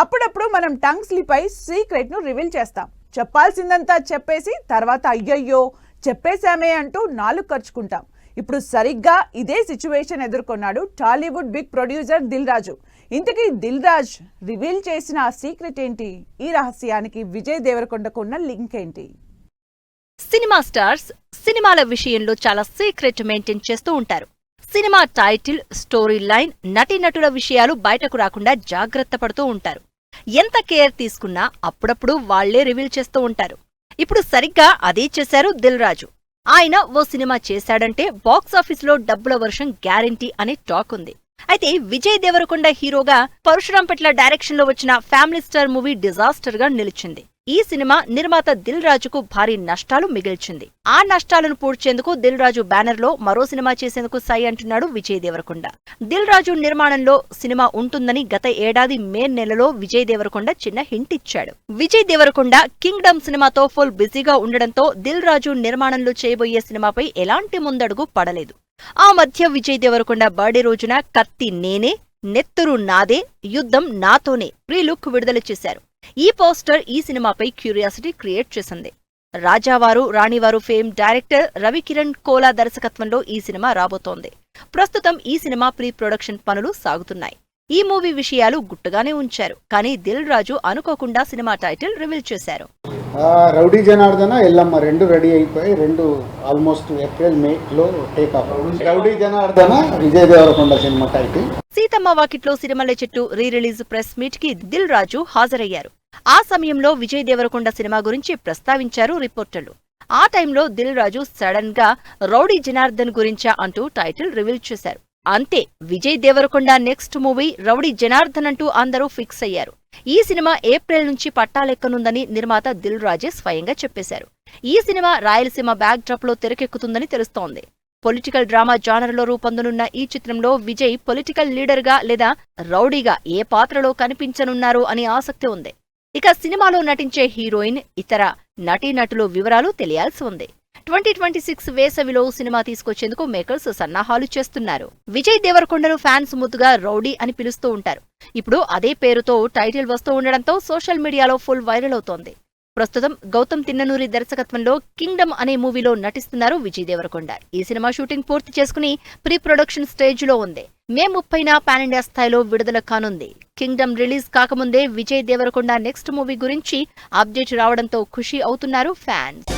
అప్పుడప్పుడు మనం tongue slip అయి సీక్రెట్ ను రివీల్ చేస్తాం. చెప్పాల్సిందంతా చెప్పేసి తర్వాత అయ్యయ్యో చెప్పేశామే అంటూ నాలుగు ఖర్చుకుంటాం. ఇప్పుడు సరిగ్గా ఇదే సిచ్యువేషన్ ఎదుర్కొన్నాడు టాలీవుడ్ బిగ్ ప్రొడ్యూసర్ దిల్ రాజు. ఇంతకీ దిల్ రాజ్ రివీల్ చేసిన ఆ సీక్రెట్ ఏంటి? ఈ రహస్యానికి విజయ్ దేవరకొండకు ఉన్న లింక్ ఏంటి? సినిమా స్టార్స్ సినిమాల విషయంలో చాలా సీక్రెట్ మెయింటైన్ చేస్తూ ఉంటారు. సినిమా టైటిల్, స్టోరీ లైన్, నటీనటుల విషయాలు బయటకు రాకుండా జాగ్రత్త పడుతూ ఉంటారు. ఎంత కేర్ తీసుకున్నా అప్పుడప్పుడు వాళ్లే రివీల్ చేస్తూ ఉంటారు. ఇప్పుడు సరిగ్గా అదే చేశారు దిల్ రాజు. ఆయన ఓ సినిమా చేశాడంటే బాక్సాఫీసులో డబ్బుల వర్షం గ్యారెంటీ అనే టాక్ ఉంది. అయితే విజయ్ దేవరకొండ హీరోగా పరశురాంపట్ల డైరెక్షన్లో వచ్చిన ఫ్యామిలీ స్టార్ మూవీ డిజాస్టర్ గా నిలిచింది. ఈ సినిమా నిర్మాత దిల్ రాజుకు భారీ నష్టాలు మిగిల్చింది. ఆ నష్టాలను పూడ్చేందుకు దిల్ రాజు బ్యానర్ లో మరో సినిమా చేసేందుకు సై అంటున్నాడు విజయ్ దేవరకొండ. దిల్ రాజు నిర్మాణంలో సినిమా ఉంటుందని గత ఏడాది మే నెలలో విజయ్ దేవరకొండ చిన్న హింట్ ఇచ్చాడు. విజయ్ దేవరకొండ కింగ్డమ్ సినిమాతో ఫుల్ బిజీగా ఉండడంతో దిల్ రాజు నిర్మాణంలో చేయబోయే సినిమాపై ఎలాంటి ముందడుగు పడలేదు. ఆ మధ్య విజయ్ దేవరకొండ బర్త్డే రోజున కత్తి నేనే, నెత్తురు నాదే, యుద్ధం నాతోనే ప్రీ లుక్ విడుదల చేశారు. ఈ పోస్టర్ ఈ సినిమాపై క్యూరియాసిటీ క్రియేట్ చేసింది. రాజావారు రాణివారు ఫేమ్ డైరెక్టర్ రవికిరణ్ కోలా దర్శకత్వంలో ఈ సినిమా రాబోతోంది. ప్రస్తుతం ఈ సినిమా ప్రీ ప్రొడక్షన్ పనులు సాగుతున్నాయి. ఈ మూవీ విషయాలు గుట్టుగానే ఉంచారు. కానీ దిల్ రాజు అనుకోకుండా సినిమా టైటిల్ రివీల్ చేశారు. రౌడీ జనార్దన, ఎల్లమ్మ రెండు రెడీ అయిపోయి రెండు ఆల్మోస్ట్ ఏప్రిల్ మే లో take off. Rowdy Janardhana Vijay Deverakonda cinema title. Seethamma Vakitlo Sirimalle చెట్టు రీ రిలీజ్ ప్రెస్ మీట్ కి దిల్ రాజు హాజరయ్యారు. ఆ సమయంలో విజయ్ దేవరకొండ సినిమా గురించి ప్రస్తావించారు రిపోర్టర్లు. ఆ టైంలో దిల్ రాజు సడన్ గా రౌడీ జనార్దన్ గురించా అంటూ టైటిల్ రివీల్ చేశారు. అంతే, విజయ్ దేవరకొండ నెక్స్ట్ మూవీ రౌడీ జనార్దన్ అంటూ అందరూ ఫిక్స్ అయ్యారు. ఈ సినిమా ఏప్రిల్ నుంచి పట్టాలెక్కనుందని నిర్మాత దిల్ రాజే స్వయంగా చెప్పేశారు. ఈ సినిమా రాయలసీమ బ్యాక్ డ్రాప్ లో తెరకెక్కుతుందని తెలుస్తోంది. పొలిటికల్ డ్రామా జానర్లో రూపొందనున్న ఈ చిత్రంలో విజయ్ పొలిటికల్ లీడర్గా లేదా రౌడీగా ఏ పాత్రలో కనిపించనున్నారు అని ఆసక్తి ఉంది. ఇక సినిమాలో నటించే హీరోయిన్, ఇతర నటీనటుల వివరాలు తెలియాల్సి ఉంది. 2026 వేసవిలో సినిమా తీసుకొచ్చేందుకు మేకర్స్ సన్నాహాలు చేస్తున్నారు. విజయ్ దేవరకొండను ఫ్యాన్స్ ముద్దుగా రౌడీ అని పిలుస్తూ ఉంటారు. ఇప్పుడు అదే పేరుతో టైటిల్ వస్తూ ఉండడంతో సోషల్ మీడియాలో ఫుల్ వైరల్ అవుతోంది. ప్రస్తుతం గౌతమ్ తిన్ననూరి దర్శకత్వంలో కింగ్డమ్ అనే మూవీలో నటిస్తున్నారు విజయ్ దేవరకొండ. ఈ సినిమా షూటింగ్ పూర్తి చేసుకుని ప్రీ ప్రొడక్షన్ స్టేజ్ లో ఉంది. మే 30న పాన్ ఇండియా స్థాయిలో విడుదల కానుంది. కింగ్డమ్ రిలీజ్ కాకముందే విజయ్ దేవరకొండ నెక్స్ట్ మూవీ గురించి అప్డేట్ రావడంతో ఖుషీ అవుతున్నారు ఫ్యాన్స్.